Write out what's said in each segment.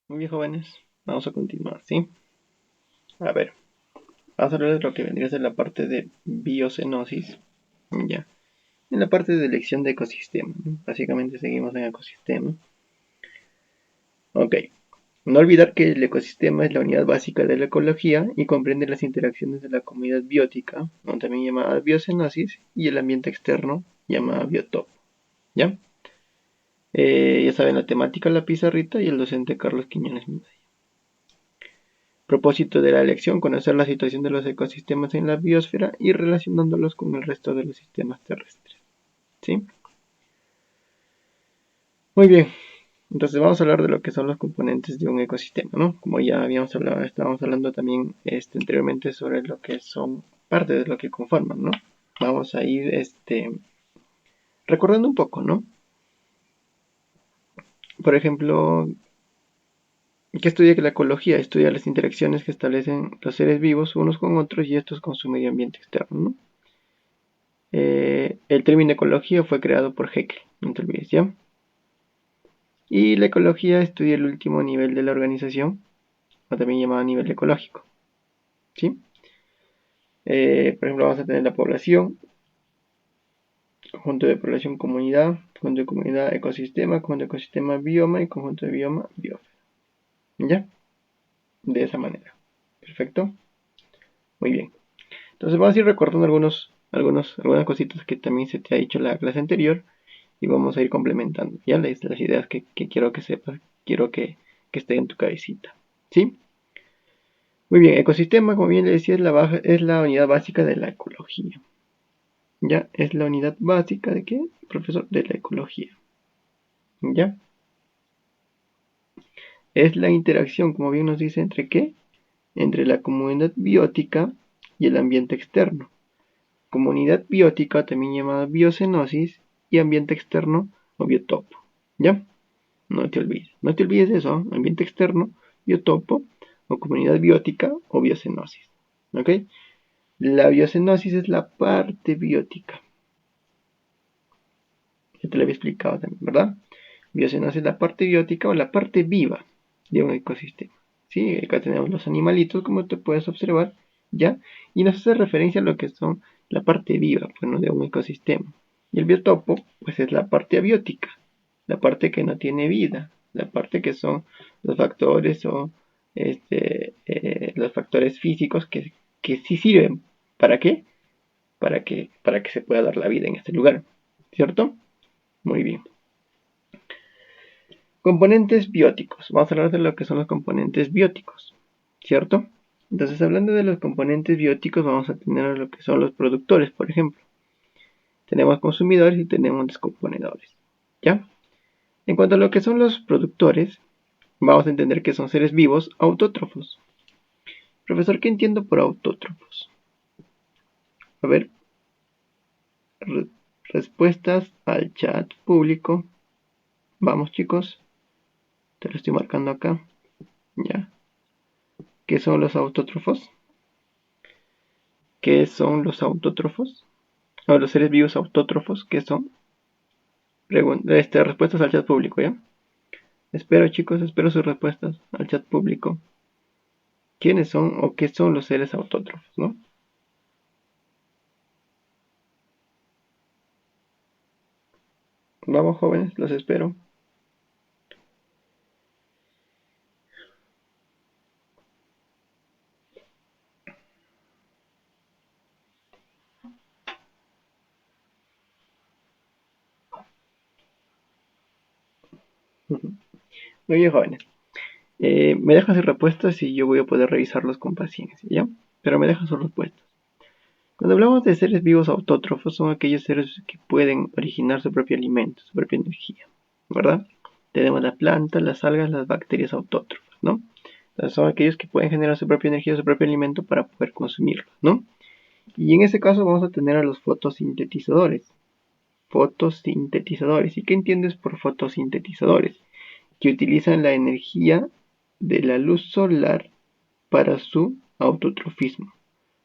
Muy bien, jóvenes, vamos a continuar, ¿sí? A ver, vamos a hablar de lo que vendría a ser la parte de biocenosis, ya. En la parte de elección de ecosistema, ¿no? Básicamente seguimos en ecosistema. Ok, no olvidar que el ecosistema es la unidad básica de la ecología y comprende las interacciones de la comunidad biótica, ¿no? También llamada biocenosis, y el ambiente externo, llamada biotopo, ¿ya? Ya saben la temática, la pizarrita y el docente Carlos Quiñones. Propósito de la elección: conocer la situación de los ecosistemas en la biosfera y relacionándolos con el resto de los sistemas terrestres. ¿Sí? Muy bien. Entonces vamos a hablar de lo que son los componentes de un ecosistema, ¿no? Como ya habíamos hablado, estábamos hablando también anteriormente sobre lo que son parte de lo que conforman, ¿no? Vamos a ir recordando un poco, ¿no? Por ejemplo, ¿qué estudia la ecología? Estudia las interacciones que establecen los seres vivos unos con otros y estos con su medio ambiente externo, ¿no? El término ecología fue creado por Haeckel, no te olvides, ¿ya? Y la ecología estudia el último nivel de la organización, o también llamado nivel ecológico, ¿sí? Por ejemplo, vamos a tener la población, conjunto de población comunidad, conjunto de comunidad ecosistema, conjunto de ecosistema bioma y conjunto de bioma biosfera, ¿ya? De esa manera. Perfecto. Muy bien. Entonces vamos a ir recordando algunas cositas que también se te ha dicho en la clase anterior y vamos a ir complementando, ¿ya? Las ideas que quiero que sepas, quiero que esté en tu cabecita, ¿sí? Muy bien, ecosistema, como bien le decía, es la unidad básica de la ecología, ¿ya? Es la unidad básica de ¿qué? Profesor, de la ecología, ¿ya? Es la interacción, como bien nos dice, ¿entre qué? Entre la comunidad biótica y el ambiente externo. Comunidad biótica, también llamada biocenosis, y ambiente externo o biotopo, ¿ya? No te olvides de eso, ¿eh? Ambiente externo, biotopo o comunidad biótica o biocenosis. ¿Ok? La biocenosis es la parte biótica. Ya te lo había explicado también, ¿verdad? Biocenosis es la parte biótica o la parte viva de un ecosistema. ¿Sí? Acá tenemos los animalitos, como te puedes observar, ¿ya? Y nos hace referencia a lo que son la parte viva, bueno, de un ecosistema. Y el biotopo, pues es la parte abiótica, la parte que no tiene vida, la parte que son los factores o los factores físicos que sí sirven. ¿Para qué? Para que se pueda dar la vida en este lugar, ¿cierto? Muy bien. Componentes bióticos. Vamos a hablar de lo que son los componentes bióticos, ¿cierto? Entonces, hablando de los componentes bióticos, vamos a tener lo que son los productores, por ejemplo. Tenemos consumidores y tenemos descomponedores, ¿ya? En cuanto a lo que son los productores, vamos a entender que son seres vivos autótrofos. Profesor, ¿qué entiendo por autótrofos? A ver, re respuestas al chat público. Vamos, chicos, te lo estoy marcando acá, ¿ya? ¿Qué son los autótrofos? ¿Qué son los autótrofos? O los seres vivos autótrofos, ¿qué son? Respuestas al chat público, ¿ya? Espero, chicos, espero sus respuestas al chat público. ¿Quiénes son o qué son los seres autótrofos, no? Vamos, jóvenes, los espero. Muy bien, jóvenes. Me dejan sus respuestas y yo voy a poder revisarlos con paciencia, ¿ya? Pero me dejan sus respuestas. Cuando hablamos de seres vivos autótrofos, son aquellos seres que pueden originar su propio alimento, su propia energía, ¿verdad? Tenemos la planta, las algas, las bacterias autótrofas, ¿no? Entonces son aquellos que pueden generar su propia energía, su propio alimento para poder consumirlo, ¿no? Y en ese caso vamos a tener a los fotosintetizadores. Fotosintetizadores. ¿Y qué entiendes por fotosintetizadores? Que utilizan la energía de la luz solar para su autotrofismo.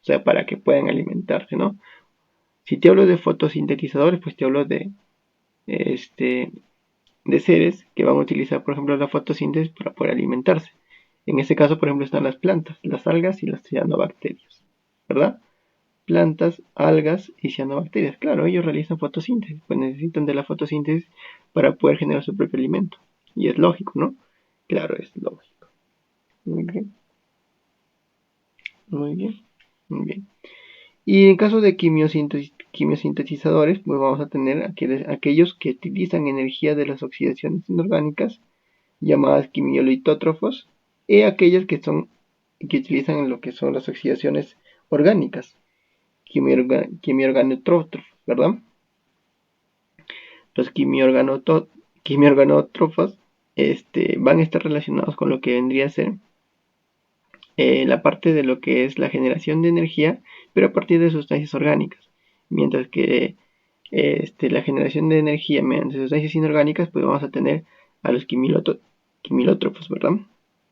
O sea, para que puedan alimentarse, ¿no? Si te hablo de fotosintetizadores, pues te hablo de este de seres que van a utilizar, por ejemplo, la fotosíntesis para poder alimentarse. En este caso, por ejemplo, están las plantas, las algas y las cianobacterias, ¿verdad? Plantas, algas y cianobacterias. Claro, ellos realizan fotosíntesis, pues necesitan de la fotosíntesis para poder generar su propio alimento. Y es lógico, ¿no? Claro, es lógico. Muy bien. Muy bien. Muy bien. Y en caso de quimiosintetizadores, pues vamos a tener aquellos que utilizan energía de las oxidaciones inorgánicas, llamadas quimiolitótrofos, y aquellos que utilizan lo que son las oxidaciones orgánicas, quimiorganotrófos, ¿verdad? Los quimiorganotrófos van a estar relacionados con lo que vendría a ser la parte de lo que es la generación de energía, pero a partir de sustancias orgánicas. Mientras que la generación de energía mediante sustancias inorgánicas, pues vamos a tener a los quimilótrofos, ¿verdad?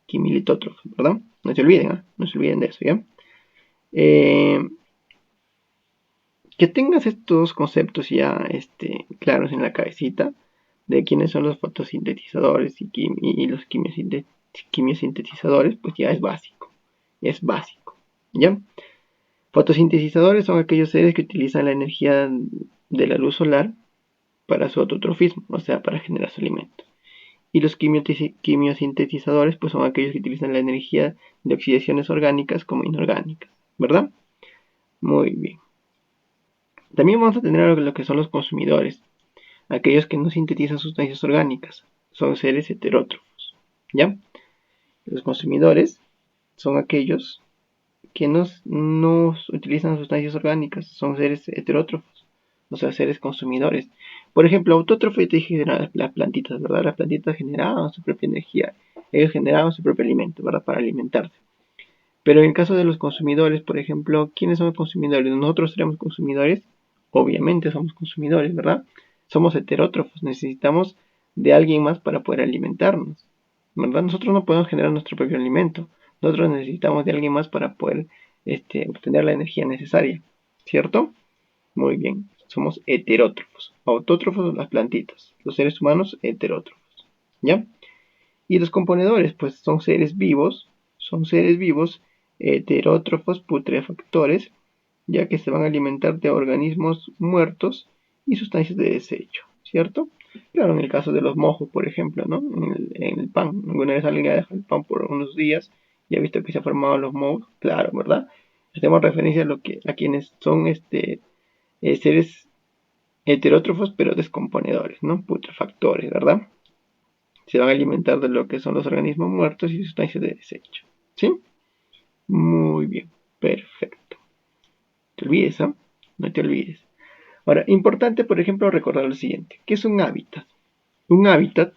Quimilitótrofos, ¿verdad? No se olviden, ¿eh? No se olviden de eso, ¿ya? Que tengas estos conceptos ya claros en la cabecita de quiénes son los fotosintetizadores y los quimiosintetizadores, pues ya es básico. Es básico, ¿ya? Fotosintetizadores son aquellos seres que utilizan la energía de la luz solar para su autotrofismo, o sea, para generar su alimento. Y los quimiosintetizadores pues son aquellos que utilizan la energía de oxidaciones orgánicas como inorgánicas, ¿verdad? Muy bien. También vamos a tener lo que son los consumidores, aquellos que no sintetizan sustancias orgánicas, son seres heterótrofos, ¿ya? Los consumidores son aquellos que no utilizan sustancias orgánicas, son seres heterótrofos, o sea, seres consumidores. Por ejemplo, autótrofo, ya te dije, eran las plantitas, ¿verdad? Las plantitas generaban su propia energía, ellos generaban su propio alimento, ¿verdad? Para alimentarse. Pero en el caso de los consumidores, por ejemplo, ¿quiénes son los consumidores? ¿Nosotros seremos consumidores? Obviamente somos consumidores, ¿verdad? Somos heterótrofos, necesitamos de alguien más para poder alimentarnos, ¿verdad? Nosotros no podemos generar nuestro propio alimento, nosotros necesitamos de alguien más para poder obtener la energía necesaria, ¿cierto? Muy bien, somos heterótrofos, autótrofos las plantitas, los seres humanos heterótrofos, ¿ya? Y los componedores, pues son seres vivos heterótrofos putrefactores, ya que se van a alimentar de organismos muertos y sustancias de desecho, ¿cierto? Claro, en el caso de los mojos, por ejemplo, ¿no? En el pan. Alguna vez alguien ha dejado el pan por unos días y ha visto que se han formado los mojos, claro, ¿verdad? Hacemos referencia a quienes son seres heterótrofos pero descomponedores, ¿no? Putrefactores, ¿verdad? Se van a alimentar de lo que son los organismos muertos y sustancias de desecho, ¿sí? Muy bien, perfecto. No te olvides, ¿eh? No te olvides. Ahora, importante, por ejemplo, recordar lo siguiente. ¿Qué es un hábitat? Un hábitat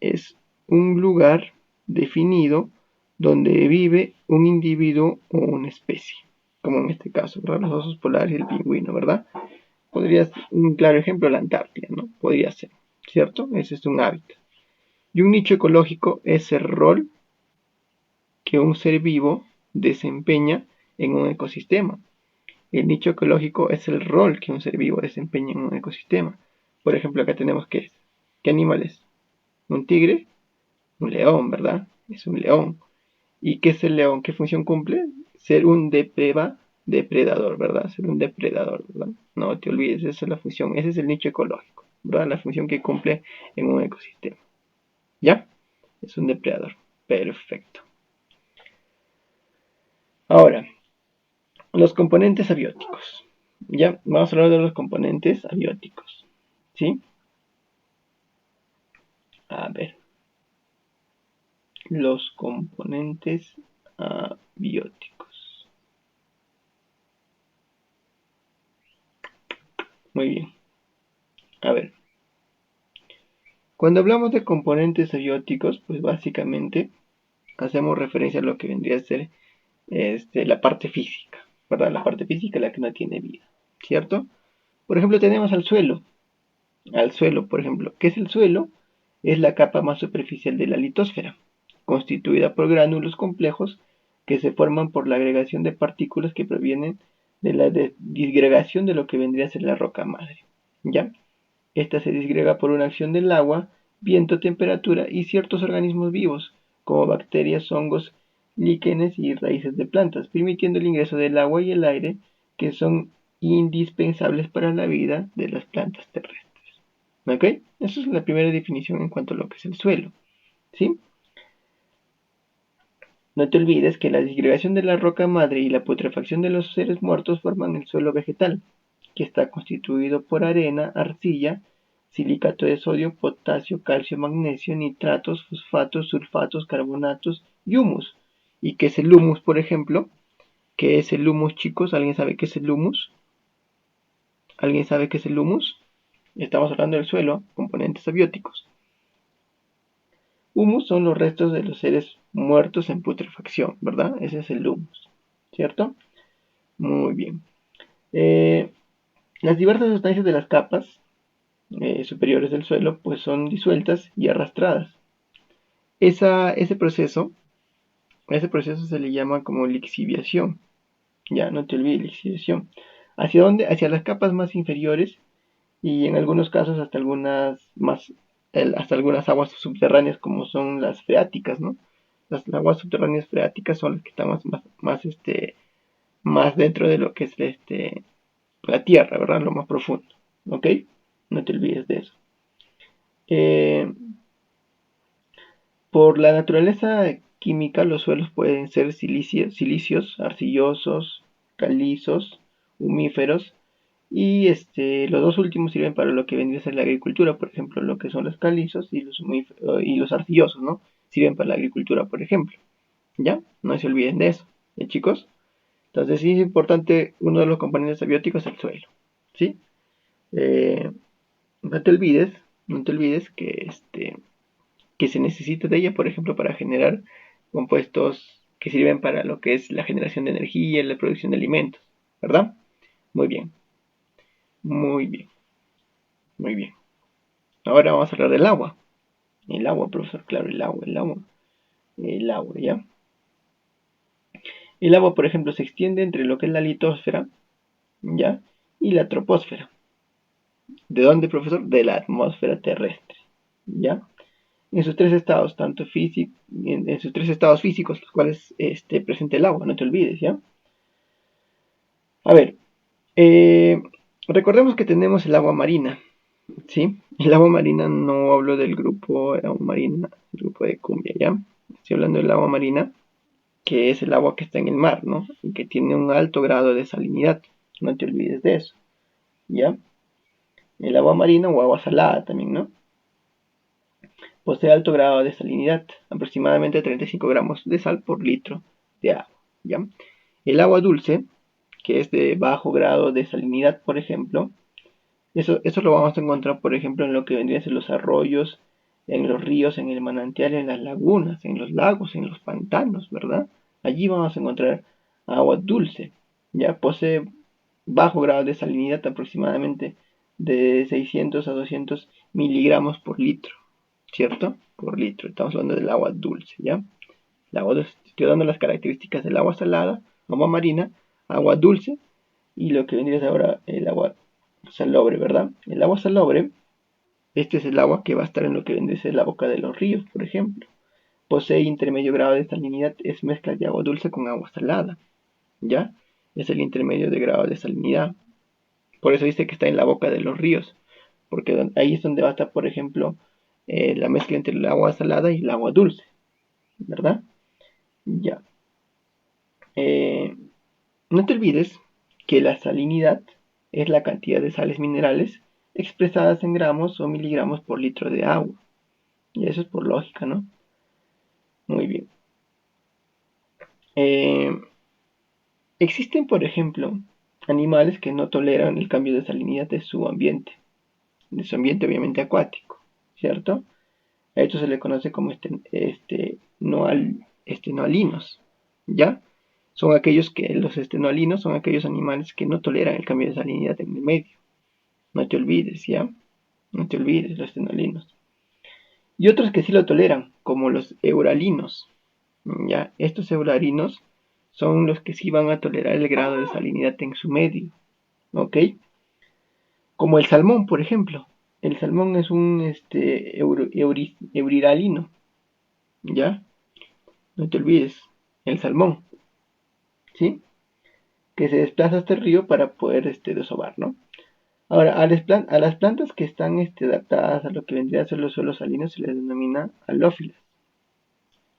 es un lugar definido donde vive un individuo o una especie. Como en este caso, ¿verdad? Los osos polares y el pingüino, ¿verdad? Podría ser un claro ejemplo la Antártida, ¿no? Podría ser, ¿cierto? Ese es un hábitat. Y un nicho ecológico es el rol que un ser vivo desempeña en un ecosistema. El nicho ecológico es el rol que un ser vivo desempeña en un ecosistema. Por ejemplo, acá tenemos ¿qué animal es? Un tigre, un león, ¿verdad? Es un león. ¿Y qué es el león? ¿Qué función cumple? Ser un depredador, ¿verdad? Ser un depredador, ¿verdad? No te olvides, esa es la función, ese es el nicho ecológico, ¿verdad? La función que cumple en un ecosistema. ¿Ya? Es un depredador. Perfecto. Ahora, los componentes abióticos. Ya, vamos a hablar de los componentes abióticos. ¿Sí? A ver. Los componentes abióticos. Muy bien. A ver. Cuando hablamos de componentes abióticos, pues básicamente hacemos referencia a lo que vendría a ser la parte física, ¿verdad? La parte física la que no tiene vida, ¿cierto? Por ejemplo, tenemos al suelo, por ejemplo. ¿Qué es el suelo? Es la capa más superficial de la litosfera, constituida por gránulos complejos que se forman por la agregación de partículas que provienen de la disgregación de lo que vendría a ser la roca madre, ¿ya? Esta se disgrega por una acción del agua viento, temperatura y ciertos organismos vivos, como bacterias, hongos, líquenes y raíces de plantas, permitiendo el ingreso del agua y el aire, que son indispensables para la vida de las plantas terrestres. ¿Ok? Esa es la primera definición en cuanto a lo que es el suelo. ¿Sí? No te olvides que la disgregación de la roca madre y la putrefacción de los seres muertos forman el suelo vegetal, que está constituido por arena, arcilla, silicato de sodio, potasio, calcio, magnesio, nitratos, fosfatos, sulfatos, carbonatos y humus. ¿Y qué es el humus, por ejemplo? ¿Qué es el humus, chicos? ¿Alguien sabe qué es el humus? ¿Alguien sabe qué es el humus? Estamos hablando del suelo, componentes abióticos. Humus son los restos de los seres muertos en putrefacción, ¿verdad? Ese es el humus, ¿cierto? Muy bien. Las diversas sustancias de las capas superiores del suelo pues son disueltas y arrastradas. Ese proceso se le llama como lixiviación. Ya, no te olvides, lixiviación. ¿Hacia dónde? Hacia las capas más inferiores y en algunos casos hasta algunas aguas subterráneas como son las freáticas, ¿no? Las aguas subterráneas freáticas son las que están más dentro de lo que es la tierra, ¿verdad? Lo más profundo, ¿ok? No te olvides de eso. Por la naturaleza química, los suelos pueden ser silicios, arcillosos, calizos, humíferos, y los dos últimos sirven para lo que vendría a ser la agricultura, por ejemplo, lo que son los calizos y los arcillosos, ¿no? Sirven para la agricultura, por ejemplo. ¿Ya? No se olviden de eso, ¿ya, chicos? Entonces sí es importante, uno de los componentes abióticos es el suelo, ¿sí? Eh, no te olvides, que se necesita de ella, por ejemplo, para generar compuestos que sirven para lo que es la generación de energía y la producción de alimentos, ¿verdad? Muy bien, muy bien, muy bien. Ahora vamos a hablar del agua. El agua, profesor, claro, el agua, ¿ya? El agua, por ejemplo, se extiende entre lo que es la litosfera, ¿ya? Y la troposfera. ¿De dónde, profesor? De la atmósfera terrestre, ¿ya? En sus tres estados, en sus tres estados físicos, los cuales presenta el agua, no te olvides, ¿ya? A ver, recordemos que tenemos el agua marina, ¿sí? El agua marina no hablo del grupo agua marina, el grupo de cumbia, ¿ya? Estoy hablando del agua marina, que es el agua que está en el mar, ¿no? Y que tiene un alto grado de salinidad, no te olvides de eso, ¿ya? El agua marina o agua salada también, ¿no? Posee alto grado de salinidad, aproximadamente 35 gramos de sal por litro de agua, ¿ya? El agua dulce, que es de bajo grado de salinidad, por ejemplo, eso lo vamos a encontrar, por ejemplo, en lo que vendrían a ser los arroyos, en los ríos, en el manantial, en las lagunas, en los lagos, en los pantanos, ¿verdad? Allí vamos a encontrar agua dulce. Ya posee bajo grado de salinidad, aproximadamente de 600 a 200 miligramos por litro, ¿cierto? Por litro. Estamos hablando del agua dulce, ¿ya? Estoy dando las características del agua salada, agua marina, agua dulce y lo que vendría ahora el agua salobre, ¿verdad? El agua salobre, este es el agua que va a estar en lo que vendría a ser la boca de los ríos, por ejemplo. Posee intermedio grado de salinidad, es mezcla de agua dulce con agua salada, ¿ya? Es el intermedio de grado de salinidad. Por eso dice que está en la boca de los ríos, porque ahí es donde va a estar, por ejemplo, la mezcla entre el agua salada y el agua dulce, ¿verdad? Ya. Eh, no te olvides que la salinidad es la cantidad de sales minerales expresadas en gramos o miligramos por litro de agua. Y eso es por lógica, ¿no? Muy bien. Eh, Existen, por ejemplo, animales que no toleran el cambio de salinidad de su ambiente obviamente acuático, ¿cierto? A esto se le conoce como estenoalinos, ¿ya? Los estenoalinos son aquellos animales que no toleran el cambio de salinidad en el medio. No te olvides, ¿ya? No te olvides, los estenoalinos. Y otros que sí lo toleran, como los euralinos, ¿ya? Estos euralinos son los que sí van a tolerar el grado de salinidad en su medio, ¿ok? Como el salmón, por ejemplo. el salmón es un euriralino, ¿ya? No te olvides, el salmón, ¿sí? Que se desplaza hasta el río para poder desovar, ¿no? Ahora, a las plantas que están adaptadas a lo que vendría a ser los suelos salinos se les denomina halófilas.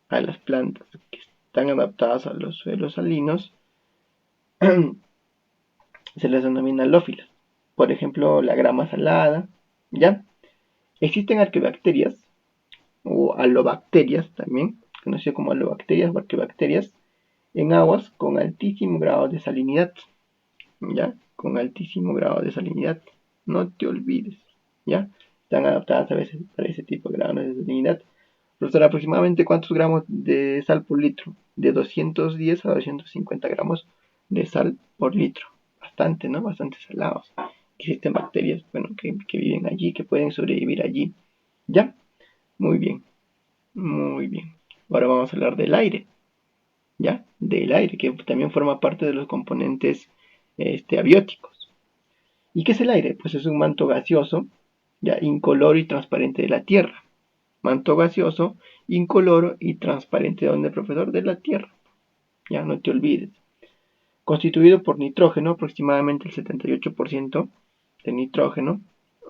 A las plantas que están adaptadas a los suelos salinos se les denomina halófilas. Por ejemplo, la grama salada, ¿ya? Existen arqueobacterias o halobacterias también, conocido como halobacterias o arqueobacterias, en aguas con altísimo grado de salinidad, ¿ya? Con altísimo grado de salinidad. No te olvides, ¿ya? Están adaptadas a veces para ese tipo de grados de salinidad. Profesor, aproximadamente cuántos gramos de sal por litro? De 210 a 250 gramos de sal por litro. Bastante, ¿no? Bastante salados. Existen bacterias, bueno, que viven allí, que pueden sobrevivir allí. ¿Ya? Muy bien, muy bien. Ahora vamos a hablar del aire, ¿ya? Del aire, que también forma parte de los componentes abióticos. ¿Y qué es el aire? Pues es un manto gaseoso, ya incoloro y transparente de la Tierra. Manto gaseoso, incoloro y transparente, ¿de dónde, profesor? De la Tierra. Ya no te olvides. Constituido por nitrógeno, aproximadamente el 78% de nitrógeno,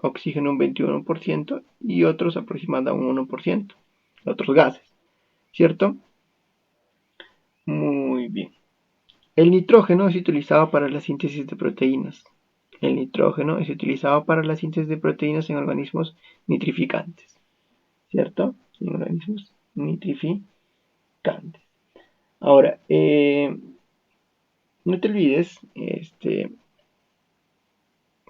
oxígeno un 21% y otros aproximadamente un 1%, otros gases, ¿cierto? Muy bien. El nitrógeno es utilizado para la síntesis de proteínas. El nitrógeno es utilizado para la síntesis de proteínas en organismos nitrificantes, ¿cierto? En organismos nitrificantes. Ahora, no te olvides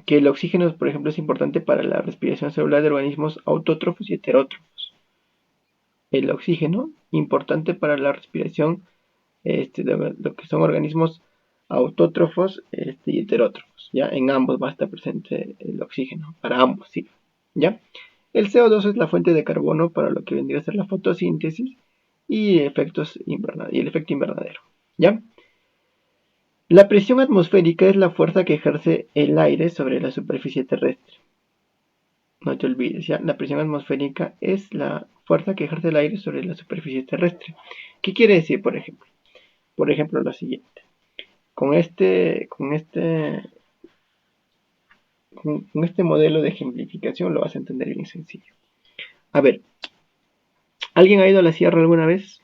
que el oxígeno, por ejemplo, es importante para la respiración celular de organismos autótrofos y heterótrofos. El oxígeno, importante para la respiración de lo que son organismos autótrofos y heterótrofos. ¿Ya? En ambos va a estar presente el oxígeno, para ambos, sí. ¿Ya? El CO2 es la fuente de carbono para lo que vendría a ser la fotosíntesis y el efecto invernadero. ¿Ya? La presión atmosférica es la fuerza que ejerce el aire sobre la superficie terrestre. No te olvides, ¿ya? La presión atmosférica es la fuerza que ejerce el aire sobre la superficie terrestre. ¿Qué quiere decir, por ejemplo? Por ejemplo, lo siguiente. Con este modelo de ejemplificación lo vas a entender bien sencillo. A ver, ¿alguien ha ido a la sierra alguna vez?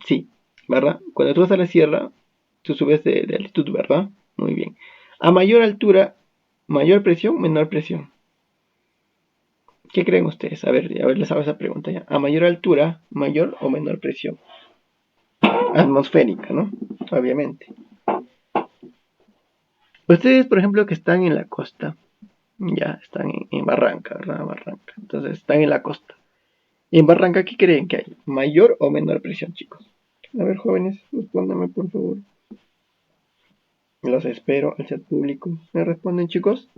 Sí, ¿verdad? Cuando tú vas a la sierra, tú subes de altitud, ¿verdad? Muy bien. A mayor altura, mayor presión, menor presión. ¿Qué creen ustedes? A ver, les hago esa pregunta ya. A mayor altura, mayor o menor presión atmosférica, ¿no? Obviamente. Ustedes, por ejemplo, que están en la costa, ya están en Barranca, ¿verdad? Barranca. Entonces, están en la costa. ¿Y en Barranca qué creen que hay? ¿Mayor o menor presión, chicos? A ver, jóvenes, respóndanme, por favor. Los espero al chat público. ¿Me responden, chicos?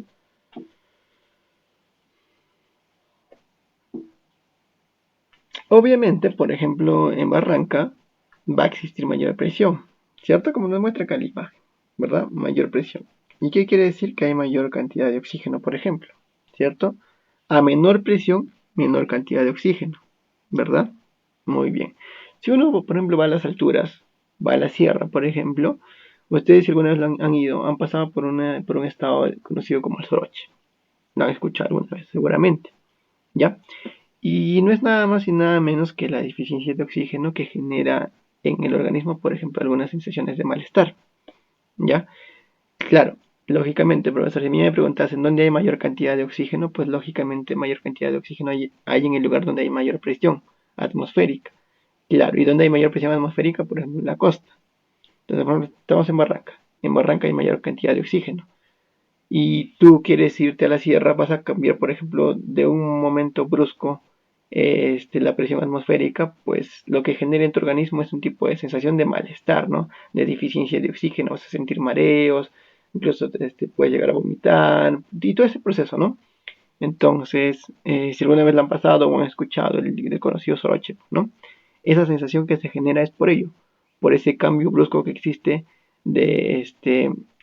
Obviamente, por ejemplo, en Barranca va a existir mayor presión, ¿cierto? Como nos muestra acá la imagen, ¿verdad? Mayor presión. ¿Y qué quiere decir? Que hay mayor cantidad de oxígeno, por ejemplo, ¿cierto? A menor presión, menor cantidad de oxígeno, ¿verdad? Muy bien. Si uno, por ejemplo, va a las alturas, va a la sierra, por ejemplo, ustedes si alguna vez han ido, han pasado por un estado conocido como el soroche. Lo han escuchado alguna vez, seguramente, ¿ya? Y no es nada más y nada menos que la deficiencia de oxígeno que genera en el organismo, por ejemplo, algunas sensaciones de malestar, ¿ya? Claro, lógicamente, profesor, si a mí me preguntasen dónde hay mayor cantidad de oxígeno, pues lógicamente mayor cantidad de oxígeno hay en el lugar donde hay mayor presión atmosférica. Claro, y donde hay mayor presión atmosférica, por ejemplo, en la costa. Entonces, por ejemplo, estamos en Barranca. En Barranca hay mayor cantidad de oxígeno. Y tú quieres irte a la sierra, vas a cambiar, por ejemplo, de un momento brusco la presión atmosférica, pues lo que genera en tu organismo es un tipo de sensación de malestar, ¿no? De deficiencia de oxígeno, vas a sentir mareos, incluso puedes llegar a vomitar, y todo ese proceso, ¿no? Entonces, si alguna vez lo han pasado o han escuchado el conocido soroche, ¿no? Esa sensación que se genera es por ello, por ese cambio brusco que existe de,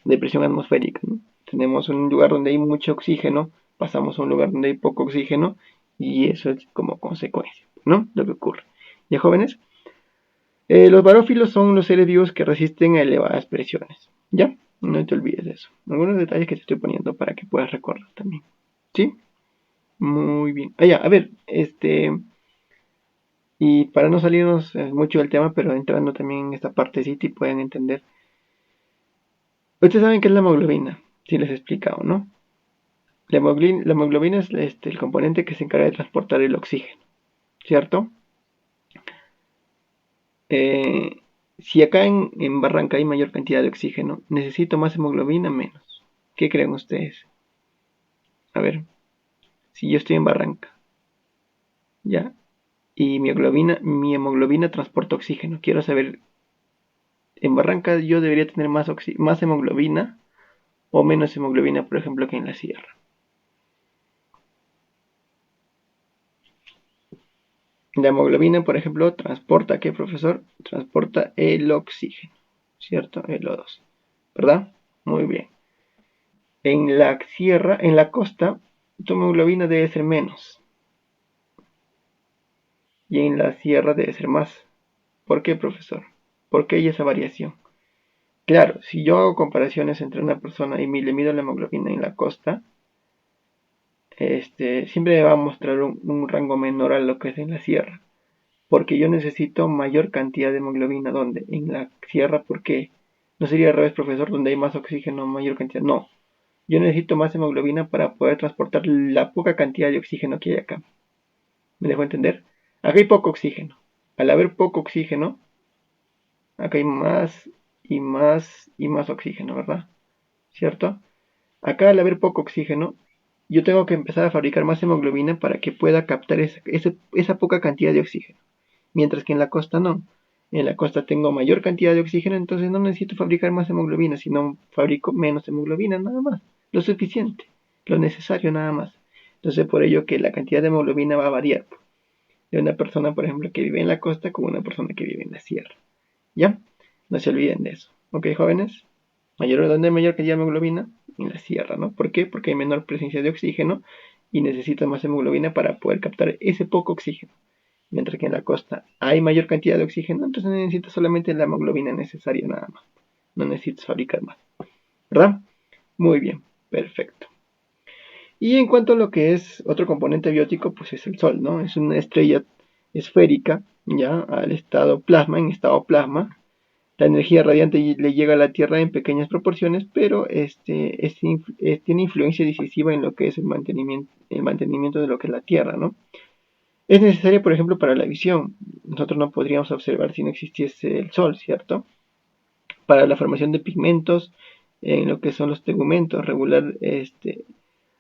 de presión atmosférica, ¿no? Tenemos un lugar donde hay mucho oxígeno, pasamos a un lugar donde hay poco oxígeno y eso es como consecuencia, ¿no? Lo que ocurre. ¿Ya, jóvenes? Los barófilos son los seres vivos que resisten a elevadas presiones, ¿ya? No te olvides de eso. Algunos detalles que te estoy poniendo para que puedas recordar también, ¿sí? Muy bien. Ya, a ver, y para no salirnos mucho del tema, pero entrando también en esta partecita y pueden entender. Ustedes saben qué es la hemoglobina, si les he explicado, ¿no? La hemoglobina es el componente que se encarga de transportar el oxígeno, ¿cierto? Si acá en Barranca hay mayor cantidad de oxígeno, ¿necesito más hemoglobina? Menos. ¿Qué creen ustedes? A ver, si yo estoy en Barranca, ¿ya? Y mi hemoglobina transporta oxígeno. Quiero saber, en Barranca yo debería tener más hemoglobina o menos hemoglobina, por ejemplo, que en la sierra. La hemoglobina, por ejemplo, transporta, ¿qué, profesor? Transporta el oxígeno, ¿cierto? El O2, ¿verdad? Muy bien. En la sierra, en la costa, tu hemoglobina debe ser menos. Y en la sierra debe ser más. ¿Por qué, profesor? ¿Por qué hay esa variación? Claro, si yo hago comparaciones entre una persona y le mido la hemoglobina en la costa, siempre me va a mostrar un rango menor a lo que es en la sierra. Porque yo necesito mayor cantidad de hemoglobina. ¿Dónde? En la sierra, ¿por qué? No sería al revés, profesor, donde hay más oxígeno, mayor cantidad. No, yo necesito más hemoglobina para poder transportar la poca cantidad de oxígeno que hay acá. ¿Me dejo entender? Acá hay poco oxígeno. Al haber poco oxígeno, acá hay más y más y más oxígeno, ¿verdad? ¿Cierto? Acá al haber poco oxígeno, yo tengo que empezar a fabricar más hemoglobina para que pueda captar esa poca cantidad de oxígeno. Mientras que en la costa no. En la costa tengo mayor cantidad de oxígeno, entonces no necesito fabricar más hemoglobina, sino fabrico menos hemoglobina nada más. Lo suficiente, lo necesario nada más. Entonces por ello que la cantidad de hemoglobina va a variar de una persona, por ejemplo, que vive en la costa con una persona que vive en la sierra. ¿Ya? No se olviden de eso. ¿Ok, jóvenes? ¿Dónde hay mayor cantidad de hemoglobina? En la sierra, ¿no? ¿Por qué? Porque hay menor presencia de oxígeno y necesito más hemoglobina para poder captar ese poco oxígeno. Mientras que en la costa hay mayor cantidad de oxígeno, entonces necesito solamente la hemoglobina necesaria nada más. No necesito fabricar más. ¿Verdad? Muy bien, perfecto. Y en cuanto a lo que es otro componente biótico, pues es el Sol, ¿no? Es una estrella esférica, ya, al estado plasma, en estado plasma. La energía radiante le llega a la Tierra en pequeñas proporciones, pero tiene influencia decisiva en lo que es el mantenimiento de lo que es la Tierra, ¿no? Es necesaria, por ejemplo, para la visión. Nosotros no podríamos observar si no existiese el Sol, ¿cierto? Para la formación de pigmentos, en lo que son los tegumentos, regular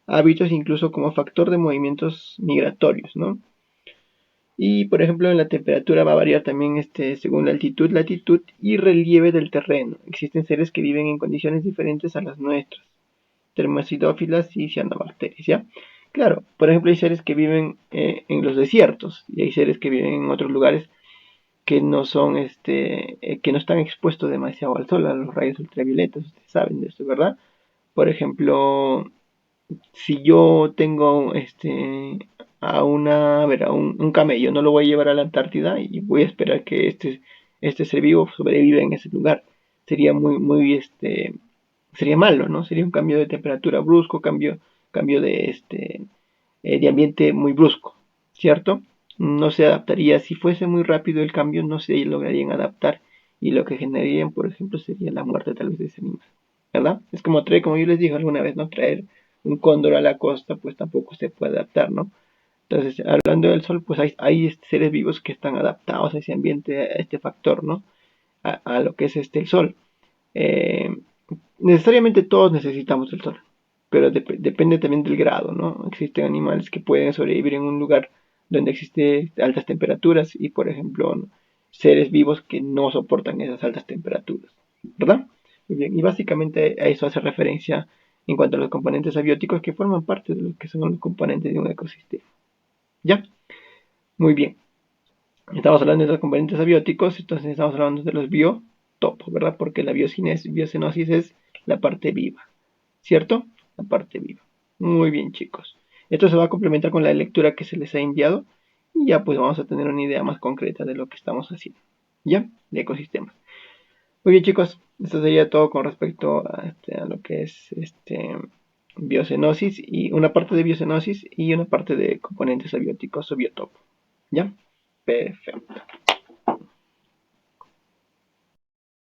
hábitos, incluso como factor de movimientos migratorios, ¿no? Y por ejemplo en la temperatura va a variar también según la altitud, latitud y relieve del terreno. Existen seres que viven en condiciones diferentes a las nuestras, termoacidófilas y cianobacterias, ¿ya? Claro, por ejemplo hay seres que viven en los desiertos y hay seres que viven en otros lugares que no son, que no están expuestos demasiado al sol, a los rayos ultravioletas, ustedes saben de esto, ¿verdad? Por ejemplo, si yo tengo a un camello, no lo voy a llevar a la Antártida y voy a esperar que este ser vivo sobreviva en ese lugar. Sería sería malo, ¿no? Sería un cambio de temperatura brusco, cambio de ambiente muy brusco, ¿cierto? No se adaptaría, si fuese muy rápido el cambio, no se lograrían adaptar y lo que generarían, por ejemplo, sería la muerte tal vez de ese animal, ¿verdad? Es como yo les dije alguna vez, ¿no? Traer un cóndor a la costa, pues tampoco se puede adaptar, ¿no? Entonces, hablando del sol, pues hay seres vivos que están adaptados a ese ambiente, a este factor, ¿no? A lo que es el sol. Eh, Necesariamente todos necesitamos el sol, pero depende también del grado, ¿no? Existen animales que pueden sobrevivir en un lugar donde existe altas temperaturas y, por ejemplo, ¿no? Seres vivos que no soportan esas altas temperaturas, ¿verdad? Muy bien, y básicamente a eso hace referencia en cuanto a los componentes abióticos que forman parte de lo que son los componentes de un ecosistema. ¿Ya? Muy bien. Estamos hablando de los componentes abióticos, entonces estamos hablando de los biotopos, ¿verdad? Porque la biocenosis es la parte viva, ¿cierto? La parte viva. Muy bien, chicos. Esto se va a complementar con la lectura que se les ha enviado y ya pues vamos a tener una idea más concreta de lo que estamos haciendo. ¿Ya? De ecosistemas. Muy bien, chicos. Esto sería todo con respecto a lo que es biocenosis y una parte de biocenosis y una parte de componentes abióticos o biotopo. ¿Ya? Perfecto.